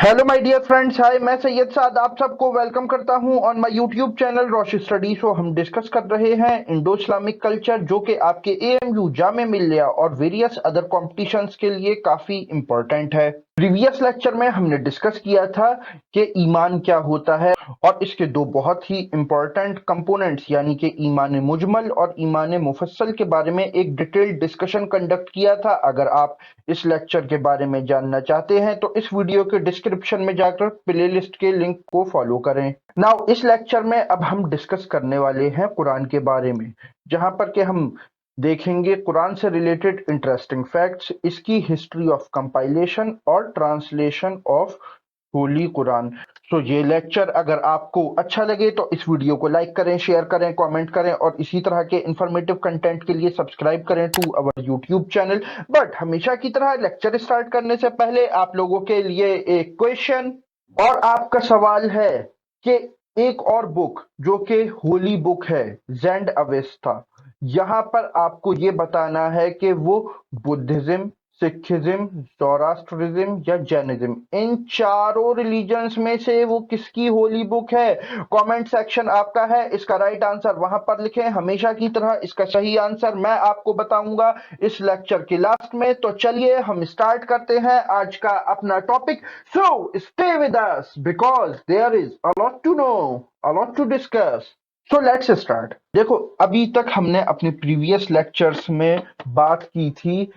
Hello my dear friends, hi, मैं सैयद साद आप सबको वेलकम करता हूं on my YouTube channel Roshi study. So हम डिस्कस कर रहे हैं इंडो इस्लामिक कल्चर, जो कि आपके एएमयू, जामिया मिलिया और वेरियस अदर कॉम्पिटिशन्स के लिए काफी इंपॉर्टेंट है। प्रीवियस लेक्चर में हमने डिस्कस किया था कि ईमान क्या होता है और इसके दो बहुत ही इंपॉर्टेंट कंपोनेंट्स यानी कि ईमान मुजमल और ईमान मुफस्सल के बारे में एक डिटेल्ड डिस्कशन कंडक्ट किया था। अगर आप इस लेक्चर के बारे में जानना चाहते हैं तो इस वीडियो के डिस्क्रिप्शन में जाकर प्ले लिस्ट के लिंक को फॉलो करें। नाउ इस लेक्चर में अब हम डिस्कस करने वाले हैं कुरान के बारे में, जहां पर के हम देखेंगे कुरान से रिलेटेड इंटरेस्टिंग फैक्ट्स, इसकी हिस्ट्री ऑफ कंपाइलेशन और ट्रांसलेशन ऑफ होली कुरान। सो ये लेक्चर अगर आपको अच्छा लगे तो इस वीडियो को लाइक करें, शेयर करें, कमेंट करें और इसी तरह के इंफॉर्मेटिव कंटेंट के लिए सब्सक्राइब करें to our YouTube channel. But हमेशा की तरह लेक्चर स्टार्ट करने से पहले आप लोगों के लिए एक क्वेश्चन और आपका सवाल है कि एक और बुक जो कि होली बुक है, ज़ैंड अवेस्ता, यहाँ पर आपको ये बताना है कि वो बुद्धिज्म, सिखिज्म, ज़ोरास्ट्रिज्म या जैनिज्म, इन चारों रिलीजन्स में से वो किसकी होली बुक है। कमेंट सेक्शन आपका है, इसका राइट आंसर वहां पर लिखें। हमेशा की तरह इसका सही आंसर मैं आपको बताऊंगा इस लेक्चर के लास्ट में। तो चलिए हम स्टार्ट करते हैं आज का अपना topic. So stay with us because there is a lot to know, a lot to discuss. So let's start. देखो, अभी तक हमने अपने प्रीवियस लेक्चर्स में बात की थी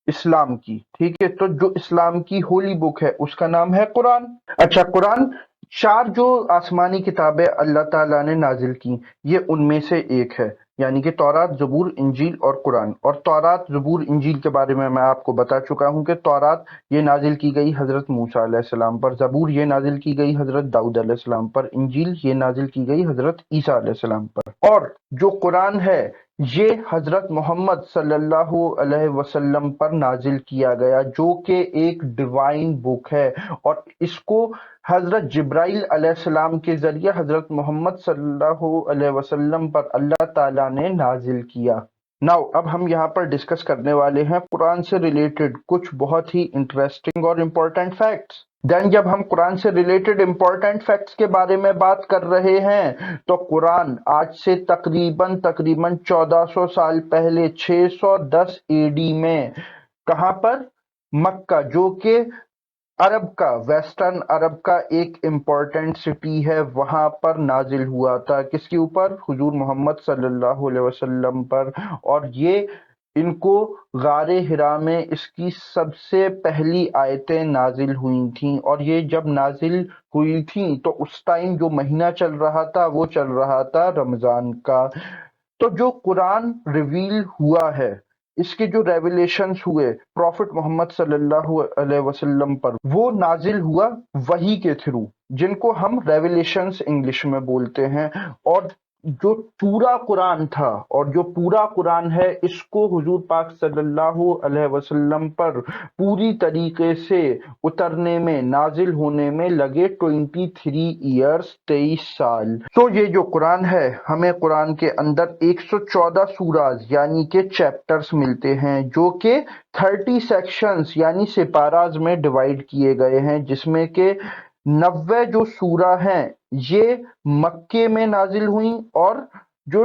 इस्लाम की, ठीक है। तो जो इस्लाम की होली बुक है उसका नाम है कुरान। अच्छा, कुरान चार जो आसमानी किताबें अल्लाह ताला ने नाजिल की, ये उनमें से एक है, यानी कि तौरात, जबूर, इंजील और कुरान। और तौरात, जबूर, इंजील के बारे में मैं आपको बता चुका हूं कि तौरात ये नाजिल की गई हजरत मूसा अलैहिस्सलाम पर, जबूर ये नाजिल की गई हजरत दाऊद अलैहिस्सलाम पर, इंजील ये नाजिल की गई हजरत ईसा अलैहिस्सलाम पर। और जो कुरान है ये हजरत मोहम्मद सल्लल्लाहु अलैहि वसल्लम पर नाजिल किया गया, जो कि एक डिवाइन बुक है। और इसको हजरत जिब्राइल अलैहिस्सलाम के जरिए हजरत मोहम्मद सल्लल्लाहु अलैहि वसल्लम पर अल्लाह ताला ने नाजिल किया। नाउ अब हम यहाँ पर डिस्कस करने वाले हैं कुरान से रिलेटेड कुछ बहुत ही इंटरेस्टिंग और इम्पोर्टेंट फैक्ट्स। देन जब हम कुरान से रिलेटेड इंपॉर्टेंट फैक्ट्स के बारे में बात कर रहे हैं तो कुरान आज से तकरीबन तकरीबन 1400 साल पहले 610 एडी में कहां पर, मक्का, जो कि अरब का, वेस्टर्न अरब का एक इम्पोर्टेंट सिटी है, वहां पर नाजिल हुआ था। किसके ऊपर? हुजूर मोहम्मद सल्लल्लाहु अलैहि वसल्लम पर। और ये इनको गारे हिरा में इसकी सबसे पहली आयतें नाजिल हुई थीं। और ये जब नाजिल हुई थीं तो उस टाइम जो महीना चल रहा था वो चल रहा था रमजान का। तो जो कुरान रिवील हुआ है, इसके जो रेवलेशंस हुए प्रॉफिट मोहम्मद सल्लल्लाहु अलैहि वसल्लम पर, वो नाजिल हुआ वही के थ्रू, जिनको हम रेवलेशंस इंग्लिश में बोलते हैं। और जो पूरा कुरान था और जो पूरा कुरान है, इसको हुजूर पाक सल्लल्लाहु अलैहि वसल्लम पर पूरी तरीके से उतरने में, नाजिल होने में लगे 23 ईयर्स, 23 साल। तो ये जो कुरान है, हमें कुरान के अंदर 114 सूराज यानी के चैप्टर्स मिलते हैं, जो कि 30 सेक्शंस यानी सिपाराज में डिवाइड किए गए हैं, जिसमें के 90 जो सूरा हैं ये मक्के में नाजिल हुई और जो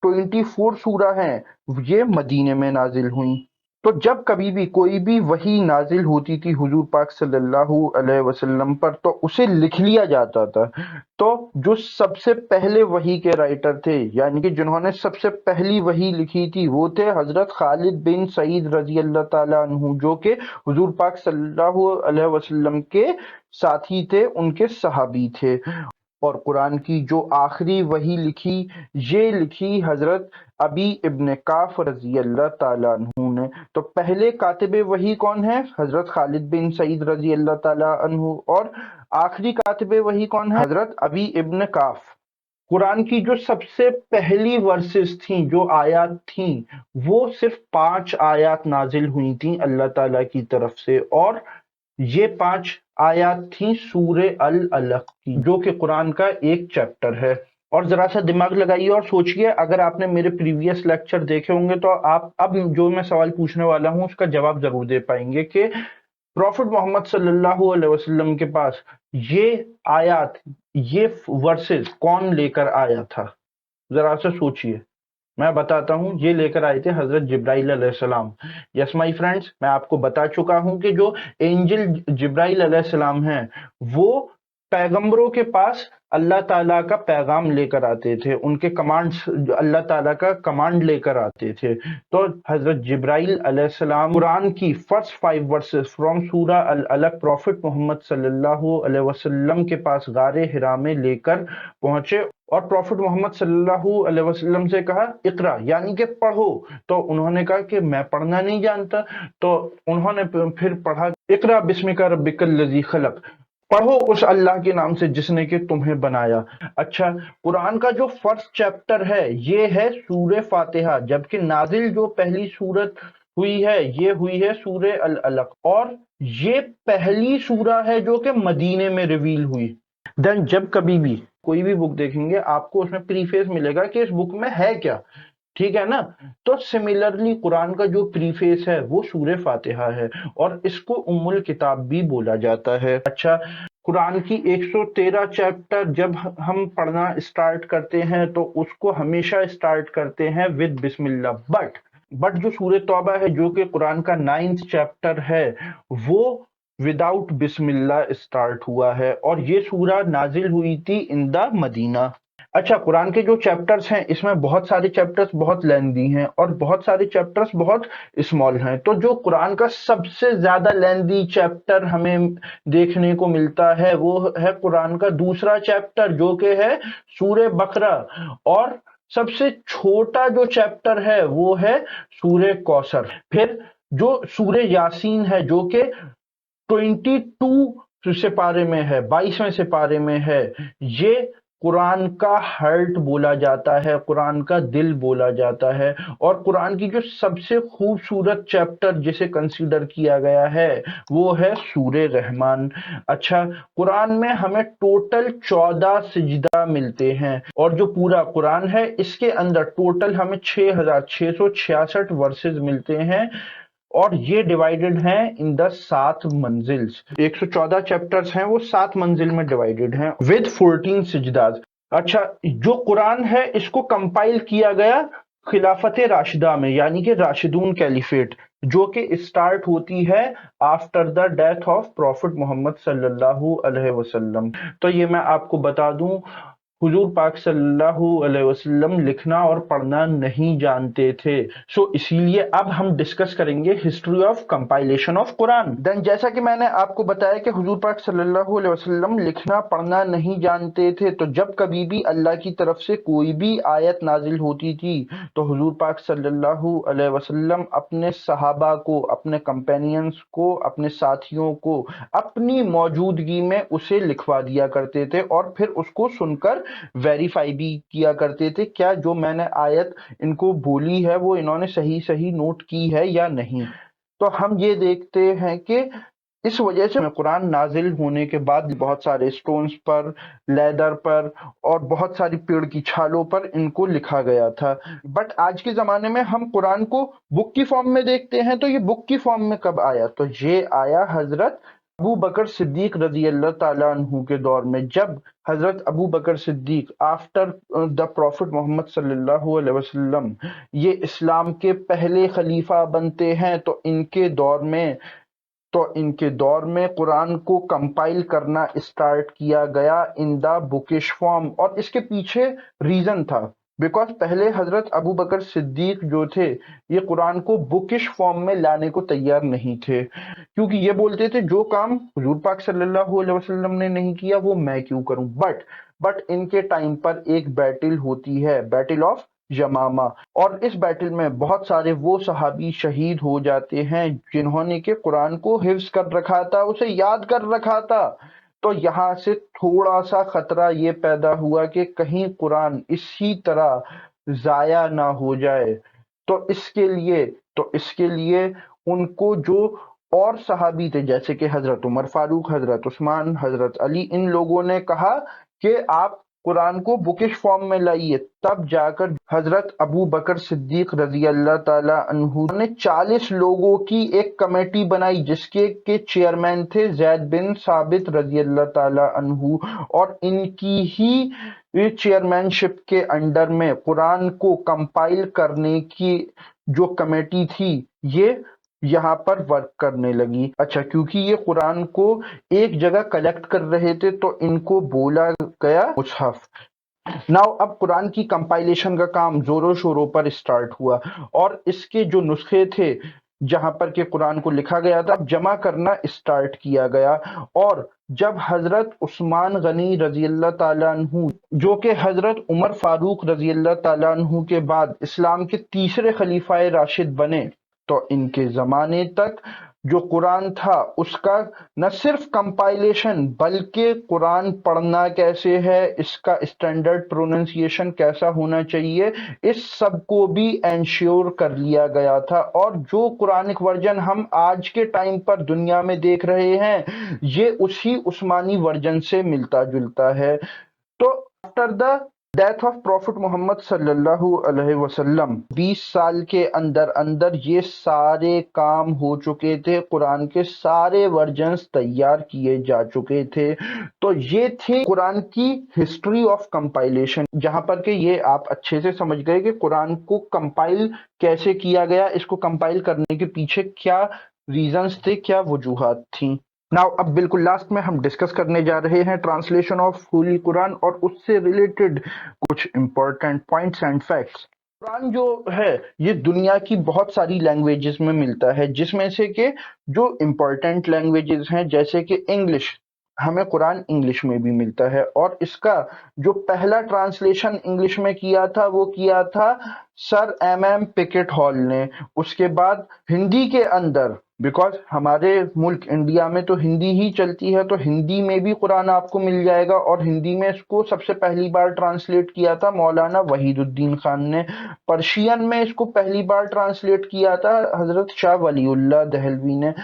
24 सूरा हैं ये मदीने में नाजिल हुई। तो जब कभी भी कोई भी वही नाजिल होती थी हुजूर पाक सल्लल्लाहु अलैहि वसल्लम पर, तो उसे लिख लिया जाता था। तो जो सबसे पहले वही के राइटर थे, यानी कि जिन्होंने सबसे पहली वही लिखी थी, वो थे हजरत खालिद बिन सईद रजी अल्लाह ताला अन्हु, जो कि हुजूर पाक सल्लल्लाहु अलैहि वसल्लम के साथी थे, उनके सहाबी थे। और कुरान की जो आखिरी वही लिखी, ये लिखी हजरत अबी इब्न काफ रजी अल्लाह ताला अन्हु ने। तो पहले कातिबे वही कौन है? हजरत खालिद बिन सईद रजी अल्लाह ताला अन्हु। और आखिरी कातिबे वही कौन है? हजरत अबी इब्न काफ। कुरान की जो सबसे पहली वर्सेस थी, जो आयत थी, वो सिर्फ 5 आयत नाजिल हुई थी अल्लाह ताला की तरफ से। और ये 5 आयत थी सूरे अल अलक की, जो कि कुरान का एक चैप्टर है। और जरा सा दिमाग लगाइए और सोचिए, अगर आपने मेरे प्रीवियस लेक्चर देखे होंगे तो आप अब जो मैं सवाल पूछने वाला हूं उसका जवाब जरूर दे पाएंगे कि प्रॉफिट मोहम्मद सल्लल्लाहु अलैहि वसल्लम के पास ये आयत, ये वर्सेस कौन लेकर आया था? जरा से सोचिए। मैं बताता हूँ, ये लेकर आए थे हजरत जिब्राइल अलैहिस्सलाम। यस माय फ्रेंड्स, मैं आपको बता चुका हूँ कि जो एंजल जिब्राइल अलैहिस्सलाम हैं, वो पैगंबरों के पास अल्लाह ताला का पैगाम लेकर आते थे, उनके कमांड्स, अल्लाह ताला का कमांड लेकर आते थे। तो हजरत जिब्राइल अलैहिस्सलाम कुरान की फर्स्ट 5 वर्सेस फ्रॉम सूरा अल अलक प्रॉफिट मोहम्मद सल्लल्लाहु अलैहि वसल्लम के पास गारे हिरा में लेकर पहुंचे और प्रॉफिट मोहम्मद सल्लल्लाहु अलैहि वसल्लम से कहा इकरा, यानी कि पढ़ो। तो उन्होंने कहा कि मैं पढ़ना नहीं जानता। तो उन्होंने फिर पढ़ा, इकरा बिस्मिका रब्बिकल लजी खलक, पढ़ो उस अल्लाह के नाम से जिसने कि तुम्हें बनाया। अच्छा, कुरान का जो फर्स्ट चैप्टर है ये है सूरे फातिहा, जबकि नाजिल जो पहली सूरत हुई है ये हुई है सूरे अल अलक, और ये पहली सूरा है जो कि मदीने में रिवील हुई। देन जब कभी भी कोई भी बुक देखेंगे आपको उसमें प्रीफेस मिलेगा कि इस बुक में है क्या, ठीक है ना? तो सिमिलरली कुरान का जो प्रीफेस है वो सूरे फातिहा है और इसको उम्मुल किताब भी बोला जाता है। अच्छा, कुरान की 113 चैप्टर जब हम पढ़ना स्टार्ट करते हैं तो उसको हमेशा स्टार्ट करते हैं विद बिस्मिल्लाह, बट जो सूरह तौबा है जो कि कुरान का 9th चैप्टर है वो विदाउट बिस्मिल्लाह स्टार्ट हुआ है और ये सूरा नाजिल हुई थी इन द मदीना। अच्छा, कुरान के जो चैप्टर्स हैं इसमें बहुत सारे चैप्टर्स बहुत लेंदी हैं और बहुत सारे चैप्टर्स बहुत स्मॉल हैं। तो जो कुरान का सबसे ज्यादा लेंदी चैप्टर हमें देखने को मिलता है वो है कुरान का दूसरा चैप्टर जो कि है सूरे बकरा, और सबसे छोटा जो चैप्टर है वो है सूरे कौसर। फिर जो सूरे यासीन है जो कि 22 सिपारे में है, 22वें सिपारे में है, ये कुरान का हार्ट बोला जाता है, कुरान का दिल बोला जाता है। और कुरान की जो सबसे खूबसूरत चैप्टर जिसे कंसीडर किया गया है वो है सूरे रहमान। अच्छा, कुरान में हमें टोटल 14 सिजदा मिलते हैं और जो पूरा कुरान है इसके अंदर टोटल हमें 6666 वर्सेस मिलते हैं और ये डिवाइडेड हैं इन द 7 मंजिल्स। 114 चैप्टर्स हैं वो 7 मंजिल में डिवाइडेड हैं विद 14 सिजदास। अच्छा, जो कुरान है इसको कंपाइल किया गया खिलाफत राशिदा में, यानी कि राशिदून कैलिफेट, जो कि स्टार्ट होती है after the death of prophet Mohammad सल्लल्लाहु अलैहि वसल्लम। तो ये मैं आपको बता दूं, हुजूर पाक सल्लल्लाहु अलैहि वसल्लम लिखना और पढ़ना नहीं जानते थे। सो इसीलिए अब हम डिस्कस करेंगे history of compilation of Quran. Then जैसा कि मैंने आपको बताया कि हुजूर पाक सल्लल्लाहु अलैहि वसल्लम लिखना पढ़ना नहीं जानते थे, तो जब कभी भी अल्लाह की तरफ से कोई भी आयत नाजिल होती थी तो हुजूर पाक सल्लल्लाहु अलैहि वसल्लम अपने सहाबा को, अपने कंपेनियंस को, अपने साथियों को अपनी मौजूदगी में उसे लिखवा दिया करते थे और फिर उसको सुनकर वेरीफाई भी किया करते थे क्या जो मैंने आयत इनको बोली है वो इन्होंने सही सही नोट की है या नहीं। तो हम ये देखते हैं कि इस वजह से कुरान नाजिल होने के बाद बहुत सारे स्टोन्स पर, लेदर पर और बहुत सारी पेड़ की छालों पर इनको लिखा गया था। बट आज के जमाने में हम कुरान को बुक की फॉर्म में देखते हैं, तो ये बुक की फॉर्म में कब आया? तो ये आया हजरत अबू बकर सिद्दीक रजी अल्लाह ताला अन्हु के दौर में, जब Hazrat Abu Bakr Siddiq after the prophet Mohammad सल्लल्लाहु अलैहि वसल्लम ये इस्लाम के पहले खलीफा बनते हैं, तो इनके दौर में कुरान को कंपाइल करना स्टार्ट किया गया इन द बुकिश फॉर्म। और इसके पीछे रीजन था, बिकॉज पहले हजरत अबू बकर सिद्दीक जो थे ये कुरान को बुकिश फॉर्म में लाने को तैयार नहीं थे, क्योंकि ये बोलते थे जो काम हुजूर पाक सल्लल्लाहु अलैहि वसल्लम ने नहीं किया वो मैं क्यों करूं। बट इनके टाइम पर एक बैटल होती है, बैटल ऑफ यमामा, और इस बैटल में बहुत सारे वो सहाबी शहीद हो जाते हैं जिन्होंने के कुरान को हिफ्ज कर रखा था, उसे याद कर रखा था। तो यहाँ से थोड़ा सा खतरा ये पैदा हुआ कि कहीं कुरान इसी तरह जाया ना हो जाए। तो इसके लिए उनको जो और सहाबी थे जैसे कि हजरत उमर फारूक, हजरत उस्मान, हजरत अली, इन लोगों ने कहा कि आप कुरान को बुकिश फॉर्म में लाई है, तब जाकर हजरत अबू बकर सिद्दीक रजी अल्लाह ताला अन्हु ने 40 लोगों की एक कमेटी बनाई, जिसके के चेयरमैन थे जैद बिन साबित रजी अल्लाह ताला अन्हु, और इनकी ही चेयरमैनशिप के अंडर में कुरान को कंपाइल करने की जो कमेटी थी ये यहाँ पर वर्क करने लगी। अच्छा, क्योंकि ये कुरान को एक जगह कलेक्ट कर रहे थे तो इनको बोला गया मुसहफ। नाउ अब कुरान की कंपाइलेशन का काम जोरों शोरों पर स्टार्ट हुआ और इसके जो नुस्खे थे जहां पर के कुरान को लिखा गया था, अब जमा करना स्टार्ट किया गया। और जब हजरत उस्मान गनी रजी अल्लाह ताला अन्हु, जो कि हजरत उमर फारूक रजी अल्लाह ताला अन्हु के बाद इस्लाम के तीसरे खलीफाए राशिद बने, तो इनके जमाने तक जो कुरान था उसका न सिर्फ कंपाइलेशन बल्कि कुरान पढ़ना कैसे है, इसका स्टैंडर्ड प्रोनाउंसिएशन कैसा होना चाहिए, इस सब को भी एंश्योर कर लिया गया था। और जो कुरानिक वर्जन हम आज के टाइम पर दुनिया में देख रहे हैं ये उसी उस्मानी वर्जन से मिलता जुलता है। तो after the death of prophet Mohammad सल्लल्लाहु अलैहि वसल्लम 20 साल के अंदर अंदर ये सारे काम हो चुके थे, कुरान के सारे वर्जन्स तैयार किए जा चुके थे। तो ये थे कुरान की हिस्ट्री ऑफ कंपाइलेशन, जहां पर के ये आप अच्छे से समझ गए कि कुरान को कंपाइल कैसे किया गया, इसको कंपाइल करने के पीछे क्या रीजंस थे, क्या वजूहात थी। नाउ अब बिल्कुल लास्ट में हम डिस्कस करने जा रहे हैं ट्रांसलेशन ऑफ होली कुरान और उससे रिलेटेड कुछ important points and facts. Quran जो है ये दुनिया की बहुत सारी लैंग्वेजेस में मिलता है, जिसमें से कि जो इंपॉर्टेंट लैंग्वेजेस हैं जैसे कि इंग्लिश, हमें कुरान इंग्लिश में भी मिलता है। और इसका जो पहला ट्रांसलेशन इंग्लिश में किया था वो किया था सर एम पिकेट हॉल ने। उसके बाद हिंदी के अंदर, बिकॉज हमारे मुल्क इंडिया में तो हिंदी ही चलती है, तो हिंदी में भी कुरान आपको मिल जाएगा। और हिंदी में इसको सबसे पहली बार ट्रांसलेट किया था मौलाना वहीदुद्दीन खान ने। पर्शियन में इसको पहली बार ट्रांसलेट किया था हजरत शाह वलीउल्लाह दहलवी ने।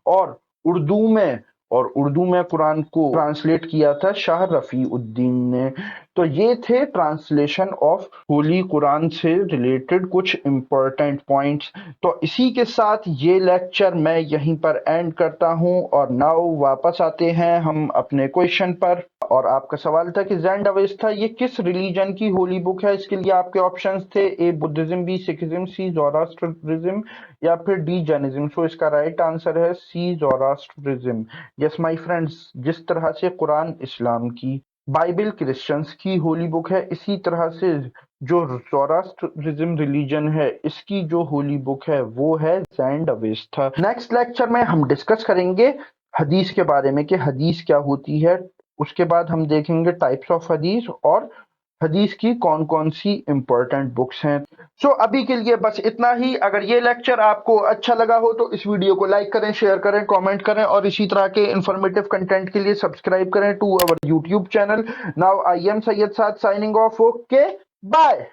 और उर्दू में कुरान को ट्रांसलेट किया था शाह रफी उद्दीन ने। तो ये थे ट्रांसलेशन ऑफ होली कुरान से रिलेटेड कुछ इंपॉर्टेंट पॉइंट्स। तो इसी के साथ ये लेक्चर मैं यहीं पर एंड करता हूं और नाउ वापस आते हैं हम अपने क्वेश्चन पर। और आपका सवाल था कि ज़ैंड अवेस्ता ये किस रिलीजन की होली बुक है। इसके लिए आपके ऑप्शंस थे ए बुद्धिज्म, बी सिखिज्म, सी ज़ोरास्ट्रिज्म या फिर डी जैनिज्म। सो इसका राइट आंसर है सी ज़ोरास्ट्रिज्म। यस माय फ्रेंड्स, जिस तरह से कुरान इस्लाम की, बाइबल क्रिश्चियंस की होली बुक है, इसी तरह से जो ज़ोरास्ट्रिज्म रिलीजन है इसकी जो होली बुक है वो है ज़ैंड अवेस्ता। नेक्स्ट लेक्चर में हम डिस्कस करेंगे हदीस के बारे में कि हदीस क्या होती है। उसके बाद हम देखेंगे टाइप्स ऑफ हदीस और हदीस की कौन कौन सी इंपॉर्टेंट बुक्स हैं। सो अभी के लिए बस इतना ही। अगर ये लेक्चर आपको अच्छा लगा हो तो इस वीडियो को लाइक करें, शेयर करें, कमेंट करें और इसी तरह के इंफॉर्मेटिव कंटेंट के लिए सब्सक्राइब करें to our YouTube channel. Now I am Syed Saad signing off. Okay, bye.